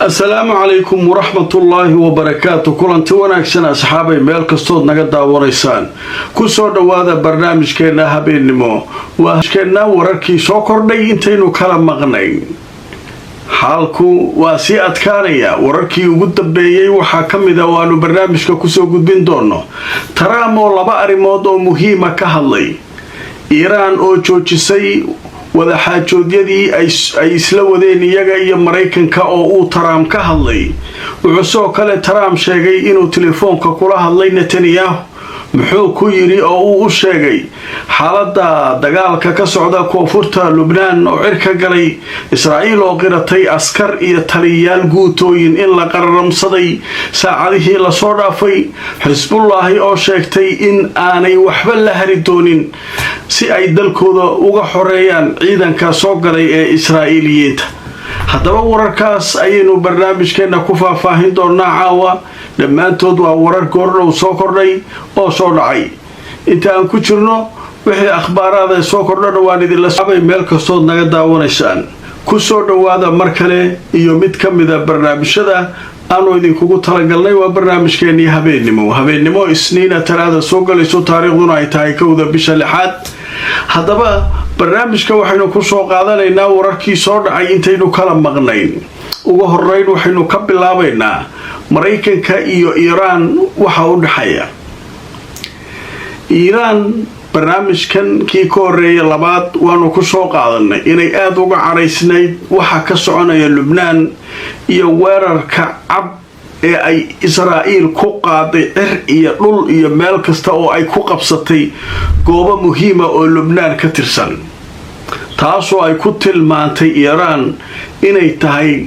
السلام عليكم ورحمة الله وبركاته. كلنتي wanaagsan asxaabay meel kastood naga daawanaysaan ku soo dhawaada barnaamijkeena habeenimo waashkeena wararkii soo kordhay intaynu kala maqnay xaalku waa si adkaanaya wararkii ugu dambeeyay waxa kamid ah waanu barnaamijka ku soo gudbin doono Trump oo laba arimood oo muhiim ah ka hadlay Iran oo joojisay wada xaajoodyadii ay isla wadeen iyaga iyo Mareykanka oo uu Trump ka hadlay wuxuu soo kale Trump sheegay inuu telefoonka kula hadlay Netanyahu muxuu ku yiri oo uu u sheegay xaaladda dagaalka ka socda koonfurta Lebanon oo cirka galay Israa'iil oo qiratay askar iyo taliyaal guutooyin in la qaramsaday saacadihii la soo dhaafay Hezbollah oo sheegtay in aanay waxba la hari doonin si ay dalkooda uga xoreeyaan ciidanka soo galay ee Israa'iiliyiinta haddaba wararkaas ayaynu barnaamijkeena ku faahfaahin doonaa caawa dhammaantood waa warar goordhow soo kordhay oo soo dhacay inta aan ku jirno wixii akhbaarada soo kordhana waan idinla saabay meel kastood naga daawanaysaan ku soo dhawaada mar kale iyo mid ka mid ah barnaamijyada aanu idinkugu talagalnay waa barnaamijkeennii habeenimo isniina talaada soo galayso taariikhduna ay tahay 1 bisha 6 haddaba barnaamijka waxaynu ku soo qaadanaynaa wararkii soo dhacay intaynu kala maqnayn ugu horeyn waxaynu ka bilaabaynaa Mareykanka iyo Iran waxa u dhaxaya Iran barnaamijkan kii ka horeeyay labaad waanu ku soo qaadanay inay aad uga caraysnayd waxa ka soconaya Lebanon iyo weerarka cab ee ay Israa'iil ku qaaday iyo dhul iyo meel kasta oo ay ku qabsatay goobo muhiim ah oo Lebanon ka tirsan taasoo ay ku tilmaantay Iran inay tahay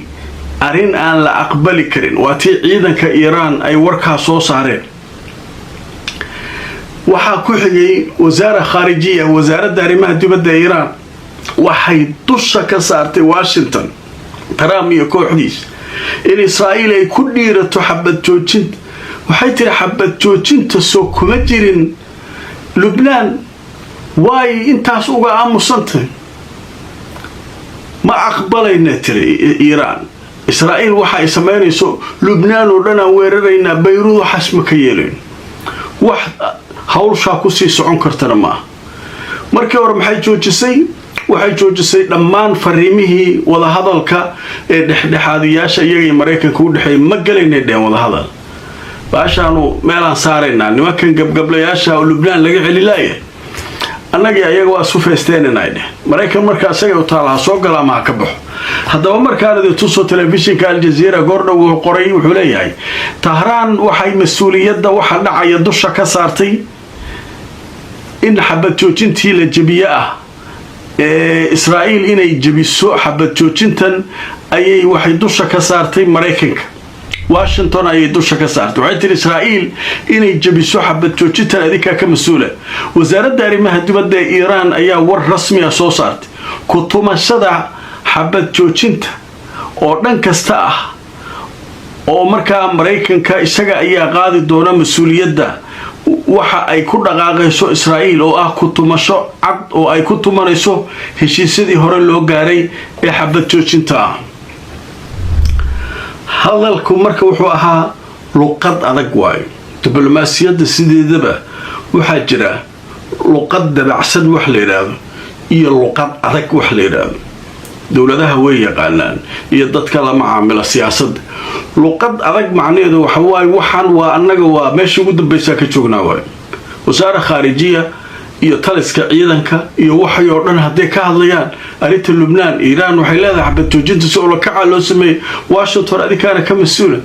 arin aan la aqbali karin waatii ciidanka Iran ay warka soo saareen waxa ku xigay wasaaradda arrimaha dibadda Iran waxay dusha ka saartay Washington Trump iyo kooxdiis in Israa'iil ay ku dhiirato xabad joojin waxay tiri xabad joojinta soo kuma jirin Lebanon way intaas uga aamusantay ma aqbalayna tiri Iran Israa'iil waxa ay sameynayso Lebanon oo dhan weerarayna Beirut xasma ka yeeleen wax hawsha ku sii socon kartana ma markii hore waxay joojisay dhammaan fariimihii wada hadalka ee dhexdhexaadiyaasha iyaga Mareykanka u dhaxay ma galeynay wada hadal baashaanu meelaan saarayna nimankan gabgablayaasha oo Lebanon laga celilaayay annaga ayaga waa soo feesteenayna Mareykan marka asaga u taalaha soo galaa ma ka baxo haddaba markaanadu tuso telefishinka Al Jazeera goordhow uu qoray wuxuu leeyahay Tehran waxay mas'uuliyadda waxa dhacaya dusha ka saartay in xabad joojintii la jabiyo ah Israa'iil inay jabiso xabad joojintan ayay waxay dusha ka saartay Mareykanka Washington ayay dusha ka saartay waxay tiri Israa'iil inay jabiso xabad joojintan adinka ka mas'uula wasaaradda arrimaha dibadda ee Iran ayaa war rasmi ah soo saartay ku tumashada xabad joojinta oo dhan kasta ah oo markaa Mareykanka isaga ayaa qaadi doona mas'uuliyadda waxa ay ku dhaqaaqayso Israa'iil oo ah ku tumasho cad oo ay ku tumanayso heshiisyadii hore loo gaaray ee xabad joojinta hadalku marka wuxuu ahaa luqad adag waay diblomaasiyadda sideedaba waxa jira luqad dabacsan wax la yiraahdo iyo luqad adag wax la yiraahdo dawladaha way yaqaanaan iyo dadka la macaamila siyaasadda luqad adag macnaheedu waxa waay waxaan waa annaga waa meesha ugu dambaysa ka joognaa waay wasaaradda khaarijiya iyo taliska ciidanka iyo waxay oo dhan haday ka hadlayaan arinta Lebanon Iran waxay leedahay xabad joojinta si oo ka loo sameeyay Washington adikaana ka mas'uula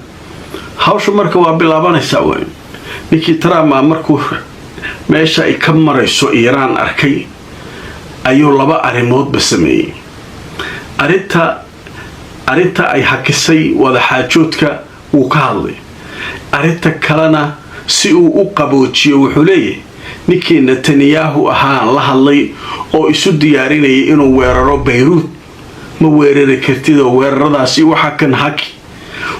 hawsha marka waa bilaabanaysaa waay ninkii Trump markuu meesha ay ka marayso Iran arkay ayuu laba arimood sameeyay arinta ay hakisay wada xaajoodka uu ka hadlay arinta kalena si uu u qaboojiyo wuxuu leeyahay ninkii Netanyahu ahaan la hadlay oo isu diyaarinayay inuu weeraro Beirut ma weerari kartid oo weeraradaasi waxa kan haki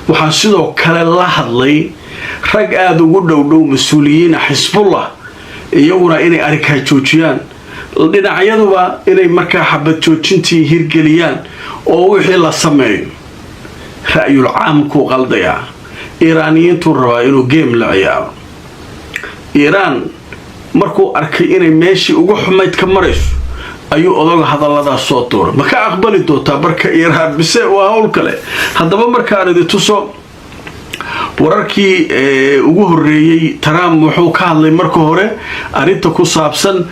waxaan sidoo kale la hadlay rag aad ugu dhow mas'uuliyiin Hezbollah iyaguna inay arrinka joojiyaan dhinacyaduba inay markaa xabad joojintii hirgeliyaan oo wixii la sameeyo ra'yul caamku qaldaya iiraaniyiintu rabaa inuu game la ciyaaro iiraan markuu arkay inay meeshii ugu xumayd ka marayso ayuu odaga hadalladaas soo tuuray ma ka aqbali doontaa marka iiraan mise waa hawl kale haddaba markaan idin tuso wararkii ugu horeeyay Trump wuxuu ka hadlay marka hore arinta ku saabsan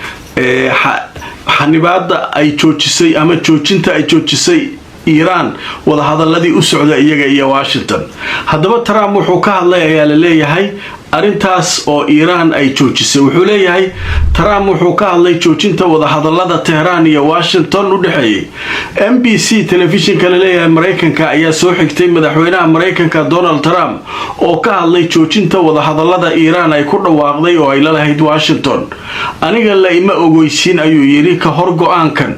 xanibaada ay joojisay ama joojinta ay joojisay Iran wada hadaladii u socda iyaga iyo Washington haddaba Trump wuxuu ka hadlay ayaa la leeyahay arintaas oo Iran ay joojisay wuxuu leeyahay Trump wuxuu ka hadlay joojinta wada hadalada Tehran iyo Washington u dhaxeeyay NBC television-ka la leeyahay Mareykanka ayaa soo xigtay madaxweynaha Mareykanka Donald Trump oo ka hadlay joojinta wada hadalada Iran ay ku dhawaaqday oo ay la lahayd Washington aniga la ima ogeysiin ayuu yiri ka hor go'aankan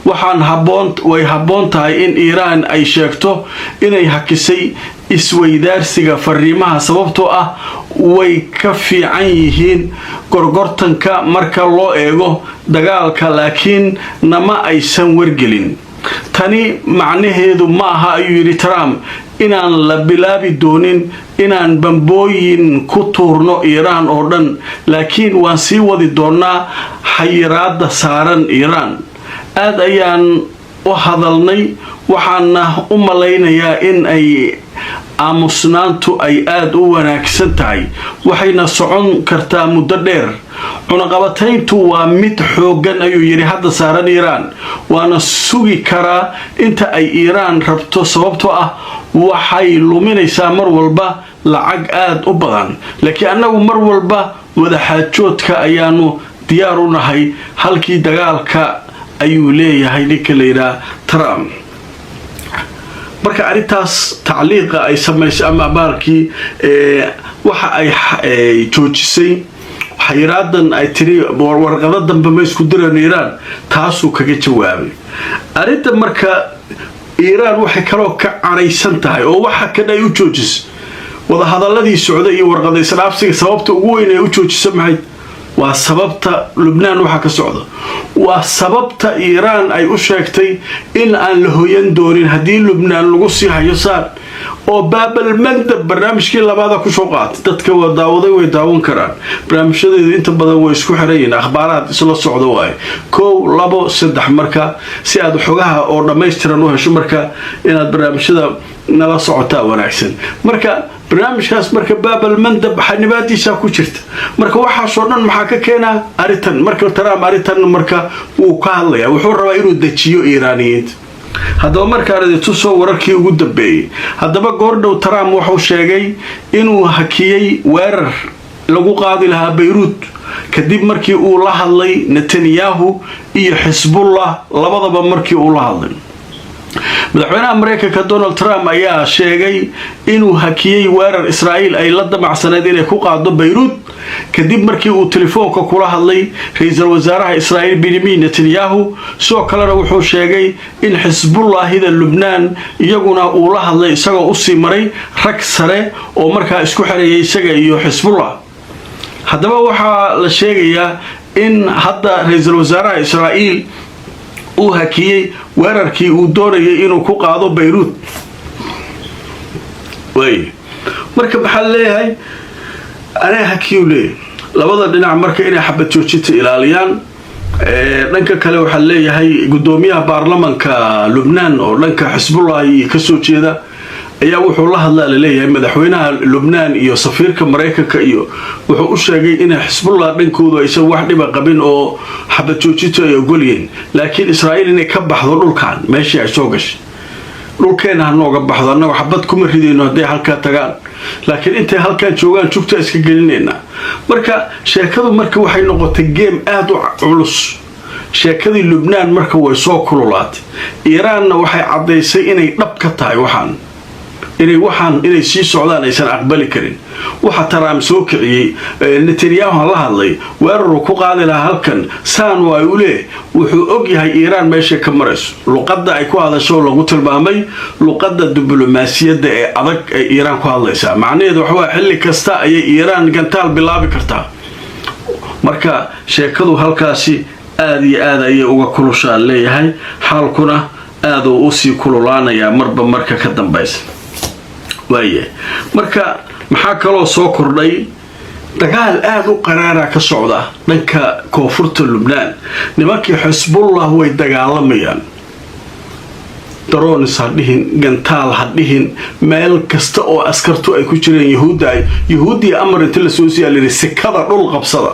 waxaan habboon tahay in Iran ay sheegto inay hakisay isweydaarsiga fariimaha sababtoo ah way ka fiican yihiin gorgortanka marka loo eego dagaalka laakiin nama aysan wargelin tani macnaheedu ma aha ayuu yiri Trump inaan la bilaabi doonin inaan bambooyin ku tuurno Iran oo dhan laakiin waan sii wadi doonaa xayiraadda saaran Iran aad ayaan u hadalnay waxaana u malaynayaa in ay aamusnaantu ay aad u wanaagsan tahay waxayna socon kartaa muddo dheer cunaqabatayntu waa mid xoogan ayuu yiri hadda saaran Iran waana sugi karaa inta ay Iran rabto sababtoo ah waxay luminaysaa mar walba lacag aad u badan laakiin annagu mar walba wada xaajoodka ayaanu diyaar u nahay halkii dagaalka ayuu leeyahay ninka la yiraahdo Trump marka arintaas tacliiqa ay sameysay ama baalkii waxa ay joojisay xayiraadan ay tiri warqado dambe ma isku diraan Iran taasuu kaga jawaabay arinta marka Iran waxay kaloo ka caraysan tahay oo waxa ka dhay u joojisay wada hadaladii socday iyo warqado islaafsiga sababta ugu weyn ee u joojisay maxay waa sababta Lebanon waxa ka socda waa sababta Iran ay u sheegtay in aan la hooyan doonin hadii Lebanon lagu sii hayo saar oo baabal mandab barnaamijkii labaad ku soo qaatay dadka wadaawaday way daawan karaan barnaamijyadeedu inta badan way isku xirayeen akhbaaraad isla socdo waay 1 2 3 marka si aad xogaha oo dhameystiran u hesho marka inaad barnaamijyada nala socotaa wanaagsan marka barnaamijkaas marka baabal mandab xanibaadiisa ku jirta marka waxa soo dhan maxaa ka keena aritan marka Trump aritan marka uu ka hadlaya wuxuu rabaa inuu dajiyo Iiraaniyiinta haddaba markaan tuso wararkii ugu dambeeyay haddaba goordhow Trump wuxuu sheegay inuu hakiyay weerar lagu qaadi lahaa Beirut kadib markii uu la hadlay Netanyahu iyo Hezbollah labadaba markii uu la hadlay madaxweynaha Mareykanka Donald Trump ayaa sheegay inuu hakiyay weerar Israa'iil ay la damacsaneed inay ku qaado Beirut kadib markii uu telefoonka kula hadlay ra'iisul wasaaraha Israa'iil Benjamin Netanyahu soo kale wuxuu sheegay in Hezbollahida Lebanon iyaguna uu la hadlay isagoo u sii maray rag sare oo markaa isku xareeyay isaga iyo Hezbollah haddaba waxa la sheegayaa in hadda ra'iisul wasaaraha Israa'iil uu hakiyay weerarkii uu doonayay inuu ku qaado Beirut way marka maxaa leeyahay ana hakiyule labada dhinac marka inay xabad joojinta ilaaliyaan dhanka kale waxa leeyahay gudoomiyaha baarlamaanka Lebanon oo dhanka Hezbollah ka soo jeeda ayaa wuxuu la hadlaa leeyahay madaxweynaha Lebanon iyo safiirka Mareykanka iyo wuxuu u sheegay in Hezbollah dhankoodu aysan wax dhiba qabin oo xabad joojinta ay ogoliyeen laakiin Israa'iil inay ka baxdo dhulkan meeshii ay soo gashay dhulkeena nooga baxdo annaga xabad kuma ridayno haday halka tagaan laakiin intay halka joogaan jugta iska gelinayna marka sheekadu marka waxay noqotay game aad u culus sheekadii Lebanon marka way soo kululaatay Iranna waxay cadeysay inay dhab ka tahay inay sii socdaan aysan aqbali karin waxa Trump soo kiciyay Netanyahu la hadlay weerar ku qaadi lahaa halkan saan way u leeyahay wuxuu og yahay Iran meesha ka marayso luqadda ay ku hadasho lagu tilmaamay luqadda diblomaasiyadda ee adag ee Iran ku hadlaysa macnaheedu waxa xilli kasta ay Iran gantaal bilaabi kartaa marka sheekadu halkaasi aad iyo aad ay uga kulushaa leeyahay xaalkuna aad uu sii kululaanaya marba marka ka dambaysa waaye marka maxaa kaloo soo kordhay dagaal aad u qaraara ka socda dhanka koonfurta Lubnaan nimankii Xisbullah way dagaalamayaan daroonis hadhihin gantaal hadhihin meel kasta oo askartu ay ku jireen yahuudi amar inta la soo siiyay sikada dhul qabsada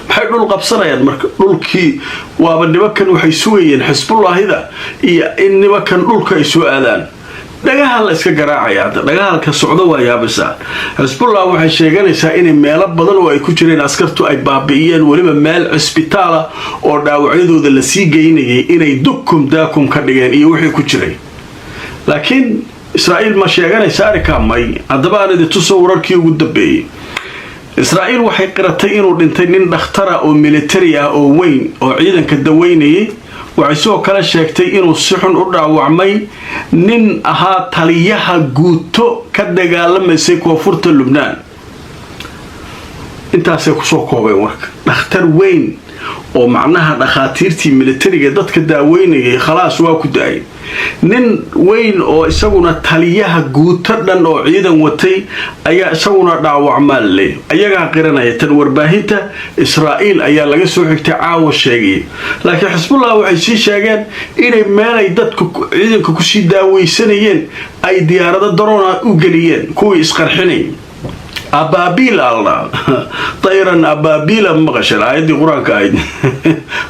maxay dhul qabsanayaan marka dhulkii waaba nimankan waxay sugayeen Xisbullahida iyo in nimankan dhulka ay soo aadaan dagaal la iska garaacaya dagaalka socdo waa yaabisa Xisbullah waxay sheeganaysaa in meelo badan oo ay ku jireen askartu ay baabi'iyeen waliba meel isbitaal oo dhaawacyadooda la sii geynayay inay dukum daakum ka dhigeen iyo wixii ku jiray laakiin Israa'iil ma sheeganaysaa arkamay hadaba aan tuso wararkii ugu dambeeyay Israa'iil waxay qiratay inuu dhintay nin dhaqtara oo military ah oo weyn oo ciidanka daweynayay waxay soo kala sheegtay inuu si xun u dhaawacmay nin ahaa taliyaha guuto ka dagaalamayay koonfurta Lubnaan intaasay ku soo koobay warka dhakhtar weyn oo macnaha dhaqaatiirtii militariga dadka daaweynayay khalaas waa ku daay nin weyn oo isaguna taliyaha guuto dhan oo ciidan watay ayaa isaguna dhaawacmay ayaga qiranaya tan warbaahinta Israa'iil ayaa laga soo xigtay caawa sheegay laakiin Xisbullah waxay sii sheegeen inay meelay dadku ciidanka ku sii daaweysanayeen ay diyaarado drone u galiyeen kuwii isqarxinay أبابيل الله طيرا أبابيل مغشل عادي قرآن كايد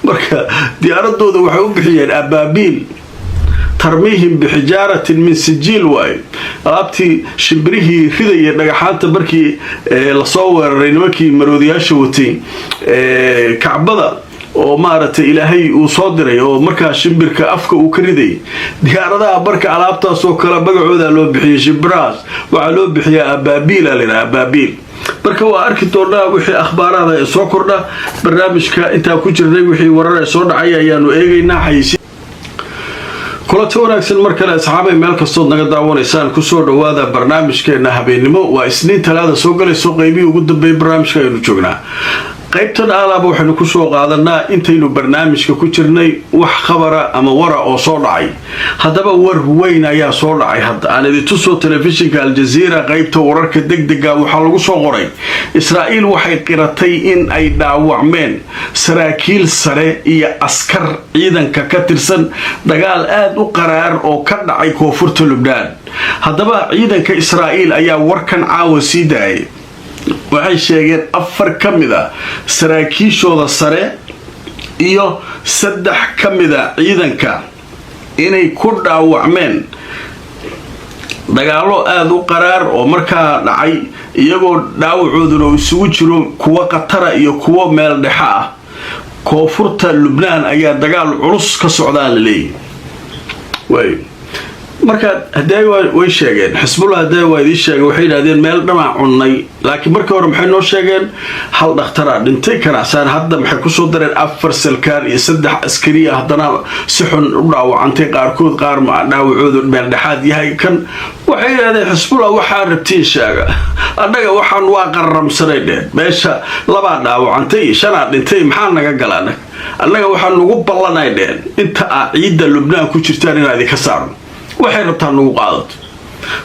مركا ديارته ذو حب حيان أبابيل ترميهم بحجارة من سجيل واي أبتي شبره كذا ينجحات بركي لصور رينمكي مرودياش وتي كعبضة oo maartay ilaahay uu soo diray oo markaa shimbirka afka uu ka riday diyaaradaha barka alaabtaas oo kala magacooda loo bixiyay shibraas waxa loo bixiyay ababil marka waa arki doonaa wixii akhbaarada ee soo kordha barnaamijka inta ku jirnay wixii warar ee soo dhacay ayaanu eegaynaa xayisi كلت wanaagsan markale asxaabay meel kastood naga daawanaysaan ku soo dhawaada barnaamijkeena habeenimo waa isniin talaada soo galayso qaybii ugu dambeeyay barnaamijka aynu joognaa qaybtan alaab waxaanu ku soo qaadanaa intaynu barnaamijka ku jirnay wax khabara ama wara oo soo dhacay hadaba war weyn ayaa soo dhacay hadda aan idin tuso telefishinka Al Jazeera qaybta wararka degdega waxa lagu soo qoray Israa'iil waxay qiratay in ay dhaawacmeen saraakiil sare iyo askar ciidanka ka tirsan dagaal aad u qaraar oo ka dhacay koonfurta Lubnaan hadaba ciidanka Israa'iil ayaa warkan caawa sii daayay waxay sheegeen 4 kamida saraakiishooda sare iyo 3 kamida ciidanka inay ku dhaawacmeen dagaalo aad u qaraar oo markaa dhacay iyagoo dhaawacooduna isugu jiro kuwa qatara iyo kuwa meel dhexa ah koonfurta Lubnaan ayaa dagaal culus ka socda leeyahay marka haday way sheegeen Xisbullah haday way sheegeen waxay yiraahdeen meel dhamac cunay laakiin markii hore maxay noo sheegeen hal dhakhtar dhintay karaasaan hadda maxay ku soo dareen 4 sarkaal iyo 3 askari haddana si xun u dhaawacantay qaarkood qaar ma dhaawacoodu meel dhaxaad yahay kan waxay yiraahdeen Xisbullah waxa rabtiin sheega annaga waxaan waa qaramsanay meesha laba dhaawacantay 5 dhintay maxaa naga galaan annaga waxaan ugu ballanay inta ciidda Lubnaan ku jirtaan inaad ka saarno waxay rabtaan ugu qaadato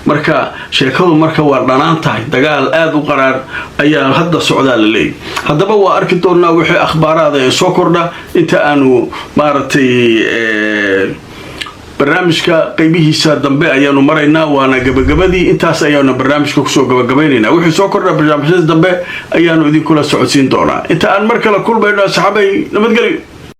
marka sheekadu marka waa dhanaan tahay dagaal aad u qaraar ayaa hadda socdaa la leeyahay hadaba waa arki doonaa wixii akhbaarada ee soo kordha inta aanu maartay barnaamijka qaybihiisa dambe ayaanu maraynaa waana gabagabadii intaas ayaanu barnaamijka ku soo gabagabaynaynaa wixii soo kordha barnaamijyada dambe ayaanu idin kula socodsiin doonaa inta aan mar kale kulmayno asxaabay nabadgelyo